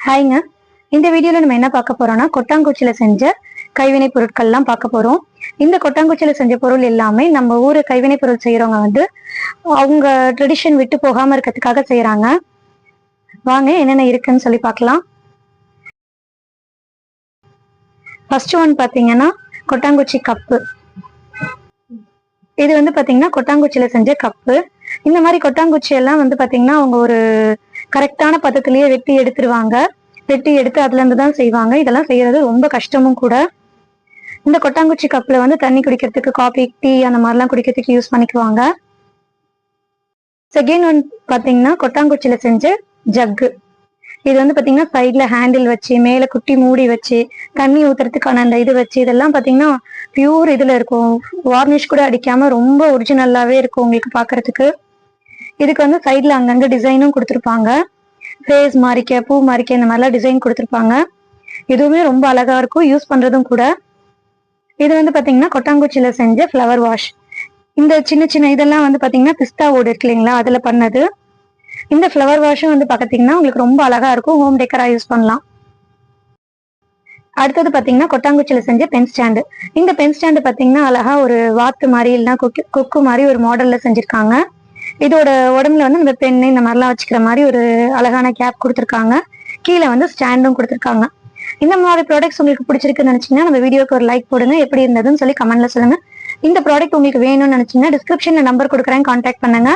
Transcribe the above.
ஹாய்ங்க. இந்த வீடியோல நம்ம என்ன பார்க்க போறோம்னா கொட்டாங்குச்சியில செஞ்ச கைவினை பொருட்கள்லாம் பார்க்க போறோம். இந்த கொட்டாங்குச்சியில செஞ்ச பொருள் எல்லாமே நம்ம ஊரு கைவினை பொருள் செய்யறவங்க வந்து அவங்க ட்ரெடிஷன் விட்டு போகாம இருக்கிறதுக்காக செய்யறாங்க. வாங்க என்னென்ன இருக்குன்னு சொல்லி பார்க்கலாம். ஃபர்ஸ்ட் ஒன் பாத்தீங்கன்னா கொட்டாங்குச்சி கப்பு. இது வந்து பாத்தீங்கன்னா கொட்டாங்குச்சியில செஞ்ச கப்பு. இந்த மாதிரி கொட்டாங்குச்சி எல்லாம் வந்து பாத்தீங்கன்னா அவங்க ஒரு கரெக்டான பதத்திலேயே வெட்டி எடுத்துருவாங்க. வெட்டி எடுத்து அதுல இருந்து தான் செய்வாங்க. இதெல்லாம் செய்யறது ரொம்ப கஷ்டமும் கூட. இந்த கொட்டாங்குச்சி கப்ல வந்து தண்ணி குடிக்கிறதுக்கு, காபி, டீ அந்த மாதிரிலாம் குடிக்கிறதுக்கு யூஸ் பண்ணிக்குவாங்க. செகண்ட் ஒன் பாத்தீங்கன்னா கொட்டாங்குச்சியில செஞ்ச ஜக்கு. இது வந்து பாத்தீங்கன்னா சைட்ல ஹேண்டில் வச்சு மேல குட்டி மூடி வச்சு தண்ணி ஊத்துறதுக்கான அந்த இது வச்சு இதெல்லாம் பாத்தீங்கன்னா பியூர் இதுல இருக்கும். வார்னிஷ் கூட அடிக்காம ரொம்ப ஒரிஜினல்லாவே இருக்கும் உங்களுக்கு பாக்குறதுக்கு. இதுக்கு வந்து சைட்ல அங்கங்க டிசைனும் கொடுத்துருப்பாங்க. ஃபேஸ் மாறிக்க, பூ மாறிக்க இந்த மாதிரிலாம் டிசைன் கொடுத்துருப்பாங்க. இதுவுமே ரொம்ப அழகா இருக்கும், யூஸ் பண்றதும் கூட. இது வந்து பாத்தீங்கன்னா கொட்டாங்குச்சியில செஞ்ச ஃப்ளவர் வாஷ். இந்த சின்ன சின்ன இதெல்லாம் வந்து பாத்தீங்கன்னா பிஸ்தா ஓடு இருக்கு இல்லைங்களா, அதுல பண்ணது. இந்த ஃப்ளவர் வாஷும் வந்து பாத்தீங்கன்னா உங்களுக்கு ரொம்ப அழகா இருக்கும், ஹோம் டெக்கரா யூஸ் பண்ணலாம். அடுத்தது பாத்தீங்கன்னா கொட்டாங்குச்சியில செஞ்ச பென் ஸ்டாண்டு. இந்த பென் ஸ்டாண்டு பாத்தீங்கன்னா அழகா ஒரு வாத்து மாதிரி இல்லைன்னா கொக்கு மாதிரி ஒரு மாடல்ல செஞ்சிருக்காங்க. இதோட உடம்புல வந்து இந்த பெண்ணு இந்த மாதிரிலாம் வச்சுக்கிற மாதிரி ஒரு அழகான கேப் கொடுத்துருக்காங்க. கீழே வந்து ஸ்டாண்டும் கொடுத்துருக்காங்க. இந்த மாதிரி ப்ராடக்ட்ஸ் உங்களுக்கு பிடிச்சிருக்குன்னு நினைச்சீங்கன்னா நம்ம வீடியோக்கு ஒரு லைக் போடுங்க. எப்படி இருந்ததுன்னு சொல்லி கமெண்ட்ல சொல்லுங்க. இந்த ப்ராடக்ட் உங்களுக்கு வேணும்னு நினைச்சீங்கன்னா டிஸ்கிரிப்ஷன்ல நம்பர் கொடுக்குறேன், கான்டாக்ட் பண்ணுங்க.